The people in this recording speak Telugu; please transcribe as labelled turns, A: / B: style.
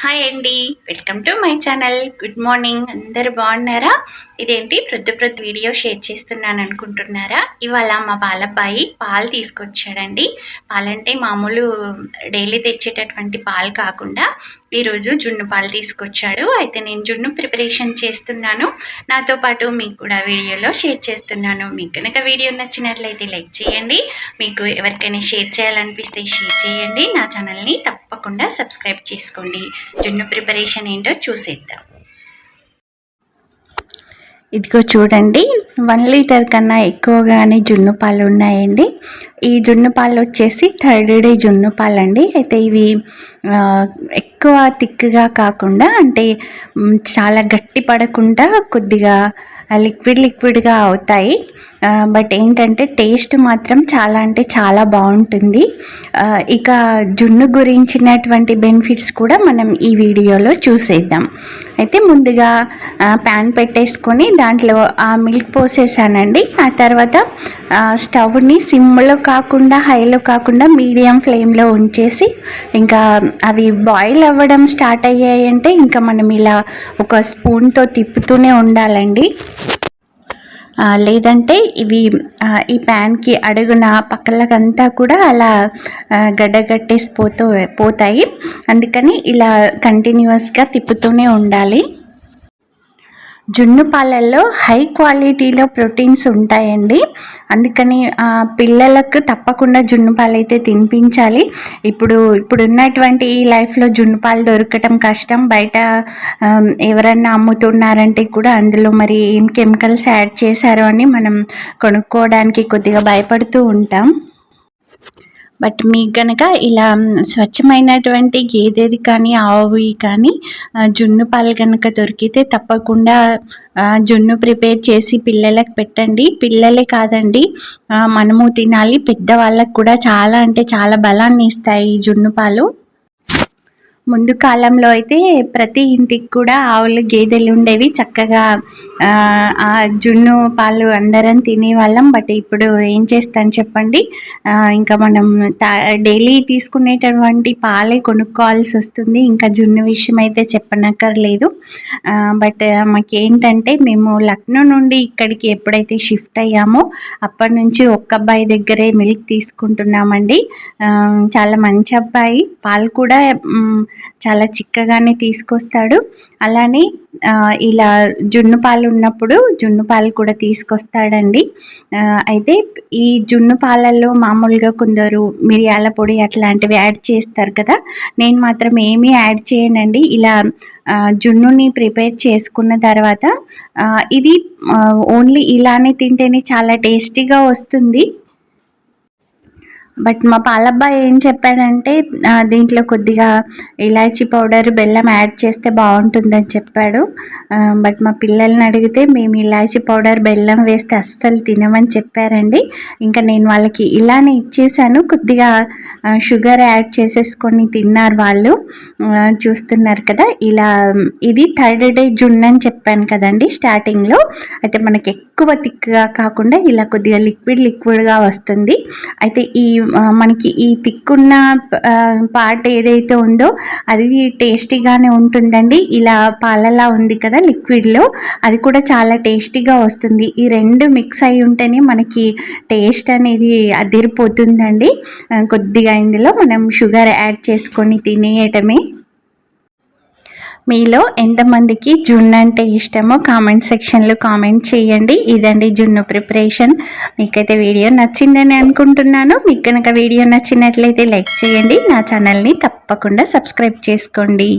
A: హాయ్ అండి, welcome to my channel. Good morning. అందరు బాగున్నారా? ఇదేంటి ప్రొద్దు వీడియో షేర్ చేస్తున్నాను అనుకుంటున్నారా? ఇవాళ మా పాలబ్బాయి పాలు తీసుకొచ్చాడండి. పాలంటే మామూలు డైలీ తెచ్చేటటువంటి పాలు కాకుండా ఈరోజు జున్ను పాలు తీసుకొచ్చాడు. అయితే నేను జున్ను ప్రిపరేషన్ చేస్తున్నాను, నాతో పాటు మీకు కూడా వీడియోలో షేర్ చేస్తున్నాను. మీకు కనుక వీడియో నచ్చినట్లయితే లైక్ చేయండి, మీకు ఎవరికైనా షేర్ చేయాలనిపిస్తే షేర్ చేయండి, నా ఛానల్ని తప్పకుండా సబ్స్క్రైబ్ చేసుకోండి. జున్ను ప్రిపరేషన్ ఏంటో చూసేద్దాం. ఇదిగో చూడండి, 1 లీటర్ కన్నా ఎక్కువగానే జున్ను పాలు ఉన్నాయండి. ఈ జున్ను పాలు వచ్చేసి 3rd డే జున్ను పాలు అండి. అయితే ఇవి ఎక్కువ థిక్గా కాకుండా, అంటే చాలా గట్టి పడకుండా కొద్దిగా లిక్విడ్గా అవుతాయి. బట్ ఏంటంటే టేస్ట్ మాత్రం చాలా అంటే చాలా బాగుంటుంది. ఇక జున్ను గురించినటువంటి బెనిఫిట్స్ కూడా మనం ఈ వీడియోలో చూసేద్దాం. అయితే ముందుగా ప్యాన్ పెట్టేసుకొని దాంట్లో ఆ మిల్క్ పోసేసానండి. ఆ తర్వాత స్టవ్ని సిమ్లో కాకుండా హైలో కాకుండా మీడియం ఫ్లేమ్లో ఉంచేసి, ఇంకా అవి బాయిల్ అవ్వడం స్టార్ట్ అయ్యాయంటే ఇంకా మనం ఇలా ఒక స్పూన్తో తిప్పుతూనే ఉండాలండి. లేదంటే ఇవి ఈ ప్యాన్కి అడుగున పక్కలకంతా కూడా అలా గడ్డగట్టేసి పోతాయి. అందుకని ఇలా కంటిన్యూస్గా తిప్పుతూనే ఉండాలి. జున్ను పాలల్లో హై క్వాలిటీలో ప్రోటీన్స్ ఉంటాయండి. అందుకని పిల్లలకు తప్పకుండా జున్ను పాలు అయితే తినిపించాలి. ఇప్పుడున్నటువంటి ఈ లైఫ్లో జున్ను పాలు దొరకటం కష్టం. బయట ఎవరన్నా అమ్ముతున్నారంటే కూడా అందులో మరి ఏం కెమికల్స్ యాడ్ చేశారో అని మనం కొనుక్కోవడానికి కొద్దిగా భయపడుతూ ఉంటాం. బట్ మీకు గనక ఇలా స్వచ్ఛమైనటువంటి గేదెది కానీ ఆవువి కానీ జున్ను పాలు కనుక దొరికితే తప్పకుండా జున్ను ప్రిపేర్ చేసి పిల్లలకు పెట్టండి. పిల్లలే కాదండి, మనము తినాలి. పెద్దవాళ్ళకు కూడా చాలా అంటే చాలా బలాన్ని ఇస్తాయి ఈ జున్ను పాలు. ముందు కాలంలో అయితే ప్రతి ఇంటికి కూడా ఆవులు గేదెలు ఉండేవి. చక్కగా ఆ జున్ను పాలు అందరం తినేవాళ్ళం. బట్ ఇప్పుడు ఏం చేస్తాను చెప్పండి, ఇంకా మనం డైలీ తీసుకునేటటువంటి పాలే కొనుక్కోవాల్సి వస్తుంది. ఇంకా జున్ను విషయం అయితే చెప్పనక్కర్లేదు. బట్ మాకేంటంటే మేము లక్నో నుండి ఇక్కడికి ఎప్పుడైతే షిఫ్ట్ అయ్యామో అప్పటి నుంచి ఒక్క అబ్బాయి దగ్గరే మిల్క్ తీసుకుంటున్నామండి. చాలా మంచి అబ్బాయి, పాలు కూడా చాలా చిక్కగానే తీసుకొస్తాడు. అలానే ఇలా జున్ను పాలు ఉన్నప్పుడు జున్ను పాలు కూడా తీసుకొస్తాడండి. అయితే ఈ జున్ను పాలల్లో మామూలుగా కొందరు మిరియాల పొడి అట్లాంటివి యాడ్ చేస్తారు కదా, నేను మాత్రం ఏమీ యాడ్ చేయనండి. ఇలా జున్నుని ప్రిపేర్ చేసుకున్న తర్వాత ఇది ఓన్లీ ఇలానే తింటేనే చాలా టేస్టీగా వస్తుంది. బట్ మా పాలబ్బాయి ఏం చెప్పాడంటే దీంట్లో కొద్దిగా ఇలాచీ పౌడర్, బెల్లం యాడ్ చేస్తే బాగుంటుందని చెప్పాడు. బట్ మా పిల్లల్ని అడిగితే మేము ఇలాచీ పౌడర్, బెల్లం వేస్తే అస్సలు తినమని చెప్పారండి. ఇంకా నేను వాళ్ళకి ఇలానే ఇచ్చేసాను. కొద్దిగా షుగర్ యాడ్ చేసేసుకొని తిన్నారు వాళ్ళు. చూస్తున్నారు కదా, ఇలా ఇది 3rd డే జున్ను అని చెప్పాను కదండి స్టార్టింగ్లో. అయితే మనకి ఎక్కువ థిక్గా కాకుండా ఇలా కొద్దిగా లిక్విడ్గా వస్తుంది. అయితే మనకి ఈ తిక్కున్న పార్ట్ ఏదైతే ఉందో అది టేస్టీగానే ఉంటుందండి. ఇలా పాలలా ఉంది కదా లిక్విడ్లో, అది కూడా చాలా టేస్టీగా వస్తుంది. ఈ రెండు మిక్స్ అయి ఉంటేనే మనకి టేస్ట్ అనేది అదిరిపోతుందండి. కొద్దిగా ఇందులో మనం షుగర్ యాడ్ చేసుకొని తినేయటమే. మీలో ఎంతమందికి జున్ను అంటే ఇష్టమో కామెంట్ సెక్షన్లో కామెంట్ చేయండి. ఇదండి జున్ను ప్రిపరేషన్. మీకైతే వీడియో నచ్చిందని అనుకుంటున్నాను. మీకు కనుక వీడియో నచ్చినట్లయితే లైక్ చేయండి, నా ఛానల్ని తప్పకుండా సబ్స్క్రైబ్ చేసుకోండి.